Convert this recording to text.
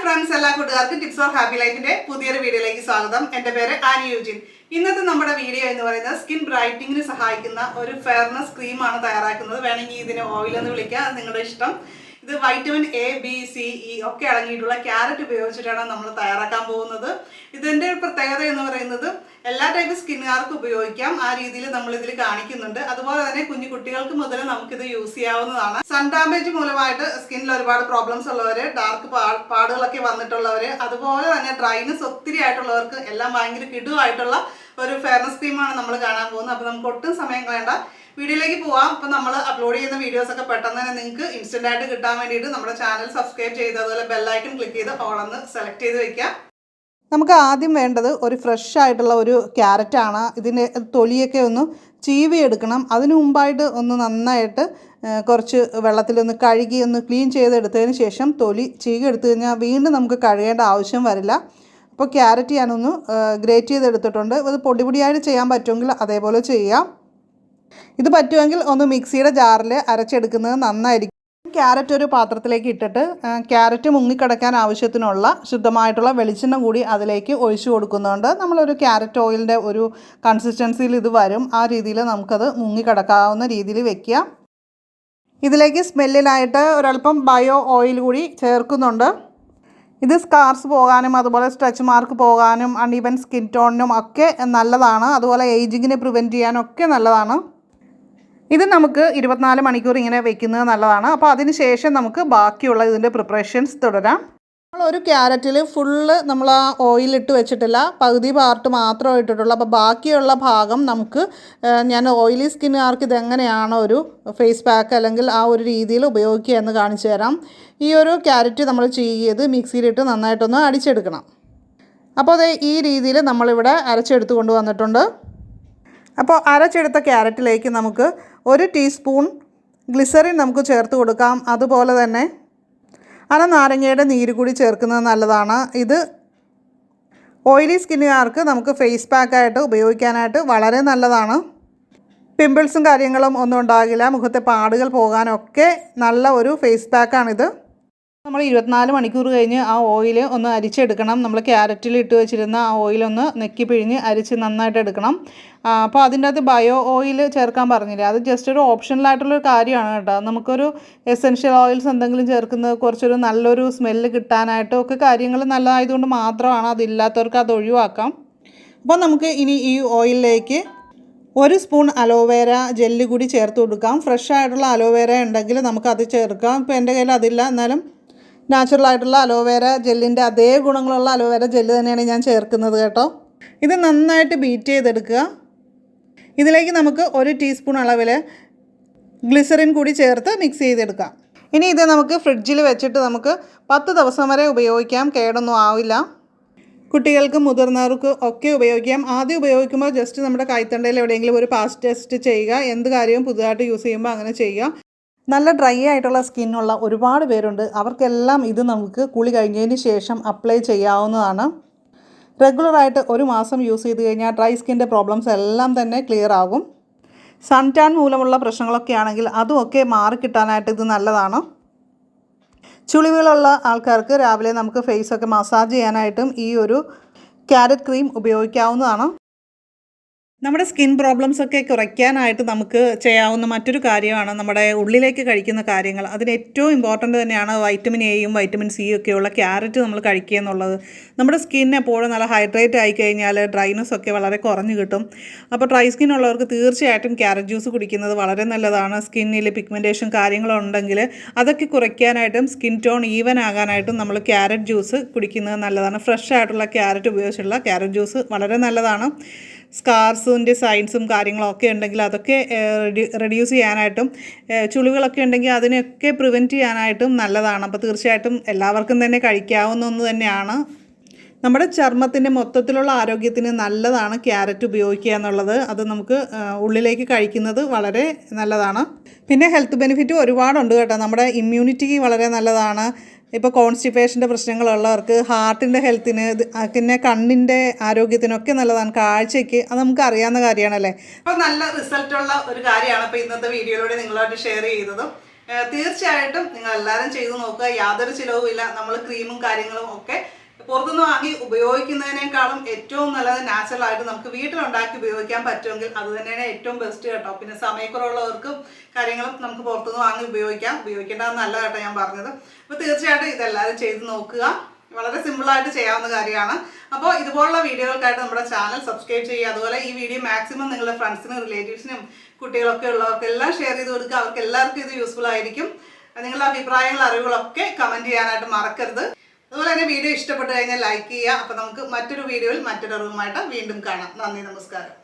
friends, എല്ലാവർക്കും tips of happy ലൈഫിന്റെ പുതിയൊരു വീഡിയോയിലേക്ക് സ്വാഗതം. എൻ്റെ പേര് ആനി യൂജിൻ. ഇന്നത്തെ നമ്മുടെ വീഡിയോ എന്ന് പറയുന്നത് സ്കിൻ ബ്രൈറ്റനിങ്ങിന് സഹായിക്കുന്ന ഒരു ഫെയർനെസ് ക്രീമാണ് തയ്യാറാക്കുന്നത്. വേണമെങ്കിൽ ഇതിനെ ഓയിൽ എന്ന് വിളിക്കാം, അത് നിങ്ങളുടെ ഇഷ്ടം. ഇത് vitamin A B C E ഒക്കെ അടങ്ങിയിട്ടുള്ള ക്യാരറ്റ് ഉപയോഗിച്ചിട്ടാണ് നമ്മൾ തയ്യാറാക്കാൻ പോകുന്നത്. ഇതിൻ്റെ പ്രത്യേകത എന്ന് പറയുന്നത് എല്ലാ ടൈപ്പ് സ്കിന്നുകാർക്കും ഉപയോഗിക്കാം, ആ രീതിയിൽ നമ്മൾ ഇതിൽ കാണിക്കുന്നുണ്ട്. അതുപോലെ തന്നെ കുഞ്ഞു കുട്ടികൾക്ക് മുതൽ നമുക്കിത് യൂസ് ചെയ്യാവുന്നതാണ്. സൺ ഡാമേജ് മൂലമായിട്ട് സ്കിന്നിൽ ഒരുപാട് പ്രോബ്ലംസ് ഉള്ളവർ, ഡാർക്ക് പാടുകളൊക്കെ വന്നിട്ടുള്ളവർ, അതുപോലെ തന്നെ ഡ്രൈനെസ് ഒത്തിരി ആയിട്ടുള്ളവർക്ക് എല്ലാം ഭയങ്കര കിടുവായിട്ടുള്ള ഒരു ഫെയർനെസ് ക്രീമാണ് നമ്മൾ കാണാൻ പോകുന്നത്. അപ്പോൾ നമുക്ക് ഒട്ടും സമയം വേണ്ട, വീഡിയോയിലേക്ക് പോവാം. അപ്പോൾ നമ്മൾ അപ്ലോഡ് ചെയ്യുന്ന വീഡിയോസൊക്കെ പെട്ടെന്ന് തന്നെ നിങ്ങൾക്ക് ഇൻസ്റ്റൻ്റ് ആയിട്ട് കിട്ടാൻ വേണ്ടിയിട്ട് നമ്മുടെ ചാനൽ സബ്സ്ക്രൈബ് ചെയ്ത് അതുപോലെ ബെല്ലൈക്കൺ ക്ലിക്ക് ചെയ്ത് ഓളൊന്ന് സെലക്ട് ചെയ്ത് വെക്കാം. നമുക്ക് ആദ്യം വേണ്ടത് ഒരു ഫ്രഷ് ആയിട്ടുള്ള ഒരു ക്യാരറ്റാണ്. ഇതിൻ്റെ തൊലിയൊക്കെ ഒന്ന് ചീവി എടുക്കണം. അതിന് മുമ്പായിട്ട് ഒന്ന് നന്നായിട്ട് കുറച്ച് വെള്ളത്തിലൊന്ന് കഴുകി ഒന്ന് ക്ലീൻ ചെയ്തെടുത്തതിന് ശേഷം തൊലി ചീകി എടുത്തു കഴിഞ്ഞാൽ വീണ്ടും നമുക്ക് കഴുകേണ്ട ആവശ്യം വരില്ല. അപ്പോൾ ക്യാരറ്റ് ഞാനൊന്ന് ഗ്രേറ്റ് ചെയ്തെടുത്തിട്ടുണ്ട്. ഇത് പൊടിപൊടിയായിട്ട് ചെയ്യാൻ പറ്റുമെങ്കിൽ അതേപോലെ ചെയ്യാം. ഇത് പറ്റുമെങ്കിൽ ഒന്ന് മിക്സിയുടെ ജാറിൽ അരച്ചെടുക്കുന്നത് നന്നായിരിക്കും. ക്യാരറ്റ് ഒരു പാത്രത്തിലേക്ക് ഇട്ടിട്ട് ക്യാരറ്റ് മുങ്ങിക്കിടക്കാൻ ആവശ്യത്തിനുള്ള ശുദ്ധമായിട്ടുള്ള വെളിച്ചെണ്ണ കൂടി അതിലേക്ക് ഒഴിച്ചു കൊടുക്കുന്നുണ്ട്. നമ്മളൊരു ക്യാരറ്റ് ഓയിലിൻ്റെ ഒരു കൺസിസ്റ്റൻസിയിൽ ഇത് വരും. ആ രീതിയിൽ നമുക്കത് മുങ്ങിക്കിടക്കാവുന്ന രീതിയിൽ വെക്കാം. ഇതിലേക്ക് സ്മെല്ലിനായിട്ട് ഒരല്പം ബയോ ഓയിൽ കൂടി ചേർക്കുന്നുണ്ട്. ഇത് സ്കാർസ് പോകാനും അതുപോലെ സ്ട്രെച്ച് മാർക്ക് പോകാനും അൺഈവൻ സ്കിൻ ടോണിനും ഒക്കെ നല്ലതാണ്. അതുപോലെ ഏജിങ്ങിനെ പ്രിവെൻറ്റ് ചെയ്യാനൊക്കെ നല്ലതാണ്. ഇത് നമുക്ക് 24 മണിക്കൂർ ഇങ്ങനെ വെക്കുന്നത് നല്ലതാണ്. അപ്പോൾ അതിന് ശേഷം നമുക്ക് ബാക്കിയുള്ള ഇതിൻ്റെ പ്രിപ്പറേഷൻസ് തുടരാം. നമ്മളൊരു ക്യാരറ്റിൽ ഫുള്ള് നമ്മൾ ആ ഓയിലിട്ട് വെച്ചിട്ടില്ല, പകുതി പാർട്ട് മാത്രമേ ഇട്ടിട്ടുള്ളൂ. അപ്പോൾ ബാക്കിയുള്ള ഭാഗം നമുക്ക് ഞാൻ ഓയിലി സ്കിന്നുകാർക്ക് ഇതെങ്ങനെയാണ് ഒരു ഫേസ് പാക്ക് അല്ലെങ്കിൽ ആ ഒരു രീതിയിൽ ഉപയോഗിക്കുക എന്ന് കാണിച്ചു തരാം. ഈ ഒരു ക്യാരറ്റ് നമ്മൾ ചെയ്ത് മിക്സിയിലിട്ട് നന്നായിട്ടൊന്ന് അടിച്ചെടുക്കണം. അപ്പോൾ അത് ഈ രീതിയിൽ നമ്മളിവിടെ അരച്ചെടുത്ത് കൊണ്ടുവന്നിട്ടുണ്ട്. അപ്പോൾ അരച്ചെടുത്ത ക്യാരറ്റിലേക്ക് നമുക്ക് 1 ടീസ്പൂൺ ഗ്ലിസറിൻ നമുക്ക് ചേർത്ത് കൊടുക്കാം. അതുപോലെ തന്നെ നാരങ്ങയുടെ നീര് കൂടി ചേർക്കുന്നത് നല്ലതാണ്. ഇത് ഓയിലി സ്കിന്നുകാർക്ക് നമുക്ക് ഫേസ് പാക്കായിട്ട് ഉപയോഗിക്കാനായിട്ട് വളരെ നല്ലതാണ്. പിമ്പിൾസും കാര്യങ്ങളും ഒന്നും ഉണ്ടാകില്ല, മുഖത്തെ പാടുകൾ പോകാനൊക്കെ നല്ല ഒരു ഫേസ് പാക്കാണിത്. നമ്മൾ 24 മണിക്കൂർ കഴിഞ്ഞ് ആ ഓയിൽ ഒന്ന് അരിച്ചെടുക്കണം. നമ്മൾ ക്യാരറ്റിൽ ഇട്ട് വെച്ചിരുന്ന ആ ഓയിലൊന്ന് നെക്കി പിഴിഞ്ഞ് അരിച്ച് നന്നായിട്ട് എടുക്കണം. അപ്പോൾ അതിൻ്റെ അകത്ത് ബയോ ഓയിൽ ചേർക്കാൻ പറഞ്ഞില്ലേ, അത് ജസ്റ്റ് ഒരു ഓപ്ഷണലായിട്ടുള്ളൊരു കാര്യമാണ് കേട്ടോ. നമുക്കൊരു എസെൻഷ്യൽ ഓയിൽസ് എന്തെങ്കിലും ചേർക്കുന്നത് കുറച്ചൊരു നല്ലൊരു സ്മെല്ല് കിട്ടാനായിട്ടും ഒക്കെ കാര്യങ്ങൾ നല്ലതായതുകൊണ്ട് മാത്രമാണ്. അതില്ലാത്തവർക്ക് അത് ഒഴിവാക്കാം. അപ്പോൾ നമുക്ക് ഇനി ഈ ഓയിലിലേക്ക് 1 സ്പൂൺ അലോവേര ജെല്ല് കൂടി ചേർത്ത് കൊടുക്കാം. ഫ്രഷ് ആയിട്ടുള്ള അലോവേര ഉണ്ടെങ്കിൽ നമുക്കത് ചേർക്കാം. ഇപ്പോൾ എൻ്റെ കയ്യിൽ അതില്ല, എന്നാലും നാച്ചുറലായിട്ടുള്ള അലോവേര ജെല്ലിൻ്റെ അതേ ഗുണങ്ങളുള്ള അലോവേര ജെല്ല് തന്നെയാണ് ഞാൻ ചേർക്കുന്നത് കേട്ടോ. ഇത് നന്നായിട്ട് ബീറ്റ് ചെയ്തെടുക്കുക. ഇതിലേക്ക് നമുക്ക് 1 ടീസ്പൂൺ അളവിൽ ഗ്ലിസറിൻ കൂടി ചേർത്ത് മിക്സ് ചെയ്തെടുക്കാം. ഇനി ഇത് നമുക്ക് ഫ്രിഡ്ജിൽ വെച്ചിട്ട് നമുക്ക് 10 ദിവസം വരെ ഉപയോഗിക്കാം, കേടൊന്നും ആവില്ല. കുട്ടികൾക്ക് മുതിർന്നവർക്ക് ഒക്കെ ഉപയോഗിക്കാം. ആദ്യം ഉപയോഗിക്കുമ്പോൾ ജസ്റ്റ് നമ്മുടെ കൈത്തണ്ടയിൽ എവിടെയെങ്കിലും ഒരു പാച്ച് ടെസ്റ്റ് ചെയ്യുക. എന്ത് കാര്യവും പുതുതായിട്ട് യൂസ് ചെയ്യുമ്പോൾ അങ്ങനെ ചെയ്യുക. നല്ല ഡ്രൈ ആയിട്ടുള്ള സ്കിന്നുള്ള ഒരുപാട് പേരുണ്ട്. അവർക്കെല്ലാം ഇത് നമുക്ക് കുളി കഴിഞ്ഞതിന് ശേഷം അപ്ലൈ ചെയ്യാവുന്നതാണ്. റെഗുലറായിട്ട് 1 മാസം യൂസ് ചെയ്ത് കഴിഞ്ഞാൽ ഡ്രൈ സ്കിൻ്റെ പ്രോബ്ലംസ് എല്ലാം തന്നെ ക്ലിയർ ആകും. സൺ ടാൻ മൂലമുള്ള പ്രശ്നങ്ങളൊക്കെ ആണെങ്കിൽ അതുമൊക്കെ മാറിക്കിട്ടാനായിട്ട് ഇത് നല്ലതാണ്. ചുളിവുകളുള്ള ആൾക്കാർക്ക് രാവിലെ നമുക്ക് ഫേസൊക്കെ മസാജ് ചെയ്യാനായിട്ടും ഈ ഒരു ക്യാരറ്റ് ക്രീം ഉപയോഗിക്കാവുന്നതാണ്. നമ്മുടെ സ്കിൻ പ്രോബ്ലംസൊക്കെ കുറയ്ക്കാനായിട്ട് നമുക്ക് ചെയ്യാവുന്ന മറ്റൊരു കാര്യമാണ് നമ്മുടെ ഉള്ളിലേക്ക് കഴിക്കുന്ന കാര്യങ്ങൾ. അതിന് ഏറ്റവും ഇമ്പോർട്ടൻ്റ് തന്നെയാണ് വൈറ്റമിൻ എയും വൈറ്റമിൻ സിയും ഒക്കെയുള്ള ക്യാരറ്റ് നമ്മൾ കഴിക്കുക എന്നുള്ളത്. നമ്മുടെ സ്കിൻ എപ്പോഴും നല്ല ഹൈഡ്രേറ്റ് ആയി കഴിഞ്ഞാൽ ഡ്രൈനെസ് ഒക്കെ വളരെ കുറഞ്ഞു കിട്ടും. അപ്പോൾ ഡ്രൈ സ്കിൻ ഉള്ളവർക്ക് തീർച്ചയായിട്ടും ക്യാരറ്റ് ജ്യൂസ് കുടിക്കുന്നത് വളരെ നല്ലതാണ്. സ്കിന്നിൽ പിഗ്മെൻറ്റേഷൻ കാര്യങ്ങളുണ്ടെങ്കിൽ അതൊക്കെ കുറയ്ക്കാനായിട്ടും സ്കിൻ ടോൺ ഈവൻ ആകാനായിട്ടും നമ്മൾ ക്യാരറ്റ് ജ്യൂസ് കുടിക്കുന്നത് നല്ലതാണ്. ഫ്രഷ് ആയിട്ടുള്ള ക്യാരറ്റ് ഉപയോഗിച്ചുള്ള ക്യാരറ്റ് ജ്യൂസ് വളരെ നല്ലതാണ്. സ്കാർസിൻ്റെ സൈൻസും കാര്യങ്ങളൊക്കെ ഉണ്ടെങ്കിൽ അതൊക്കെ റെഡ്യൂസ് ചെയ്യാനായിട്ടും ചുളിവുകളൊക്കെ ഉണ്ടെങ്കിൽ അതിനെയൊക്കെ പ്രിവെൻറ്റ് ചെയ്യാനായിട്ടും നല്ലതാണ്. അപ്പോൾ തീർച്ചയായിട്ടും എല്ലാവർക്കും തന്നെ കഴിക്കാവുന്ന ഒന്ന് തന്നെയാണ്. നമ്മുടെ ചർമ്മത്തിൻ്റെ മൊത്തത്തിലുള്ള ആരോഗ്യത്തിന് നല്ലതാണ് ക്യാരറ്റ് ഉപയോഗിക്കുക എന്നുള്ളത്. അത് നമുക്ക് ഉള്ളിലേക്ക് കഴിക്കുന്നത് വളരെ നല്ലതാണ്. പിന്നെ ഹെൽത്ത് ബെനിഫിറ്റ് ഒരുപാടുണ്ട് കേട്ടോ. നമ്മുടെ ഇമ്മ്യൂണിറ്റിക്ക് വളരെ നല്ലതാണ്. ഇപ്പോൾ കോൺസ്റ്റിപ്പേഷൻ്റെ പ്രശ്നങ്ങളുള്ളവർക്ക്, ഹാർട്ടിൻ്റെ ഹെൽത്തിന്, പിന്നെ കണ്ണിൻ്റെ ആരോഗ്യത്തിനൊക്കെ നല്ലതാണ്, കാഴ്ചയ്ക്ക്. അത് നമുക്ക് അറിയാവുന്ന കാര്യമാണല്ലേ. അപ്പോൾ നല്ല റിസൾട്ടുള്ള ഒരു കാര്യമാണ് ഇപ്പോൾ ഇന്നത്തെ വീഡിയോയിലൂടെ നിങ്ങളായിട്ട് ഷെയർ ചെയ്തത്. തീർച്ചയായിട്ടും നിങ്ങൾ എല്ലാവരും ചെയ്ത് നോക്കുക. യാതൊരു ചിലവുമില്ല. നമ്മൾ ക്രീമും കാര്യങ്ങളും ഒക്കെ പുറത്തുനിന്ന് വാങ്ങി ഉപയോഗിക്കുന്നതിനേക്കാളും ഏറ്റവും നല്ലത് നാച്ചുറലായിട്ട് നമുക്ക് വീട്ടിലുണ്ടാക്കി ഉപയോഗിക്കാൻ പറ്റുമെങ്കിൽ അത് തന്നെയാണ് ഏറ്റവും ബെസ്റ്റ് കേട്ടോ. പിന്നെ സമയക്കുറവുള്ളവർക്കും കാര്യങ്ങളും നമുക്ക് പുറത്തുനിന്ന് വാങ്ങി ഉപയോഗിക്കേണ്ടതെന്നല്ല കേട്ടോ ഞാൻ പറഞ്ഞത്. അപ്പോൾ തീർച്ചയായിട്ടും ഇതെല്ലാവരും ചെയ്ത് നോക്കുക. വളരെ സിമ്പിളായിട്ട് ചെയ്യാവുന്ന കാര്യമാണ്. അപ്പോൾ ഇതുപോലുള്ള വീഡിയോകൾക്കായിട്ട് നമ്മുടെ ചാനൽ സബ്സ്ക്രൈബ് ചെയ്യുക. അതുപോലെ ഈ വീഡിയോ മാക്സിമം നിങ്ങളുടെ ഫ്രണ്ട്സിനും റിലേറ്റീവ്സിനും കുട്ടികളൊക്കെ ഉള്ളവർക്കെല്ലാം ഷെയർ ചെയ്ത് കൊടുക്കുക. അവർക്ക് എല്ലാവർക്കും ഇത് യൂസ്ഫുൾ ആയിരിക്കും. നിങ്ങളുടെ അഭിപ്രായങ്ങളും അറിവുകളൊക്കെ കമൻറ്റ് ചെയ്യാനായിട്ട് മറക്കരുത്. അതുപോലെ തന്നെ വീഡിയോ ഇഷ്ടപ്പെട്ട് കഴിഞ്ഞാൽ ലൈക്ക് ചെയ്യുക. അപ്പോൾ നമുക്ക് മറ്റൊരു വീഡിയോയിൽ മറ്റൊരു അറിവുമായിട്ട് വീണ്ടും കാണാം. നന്ദി, നമസ്കാരം.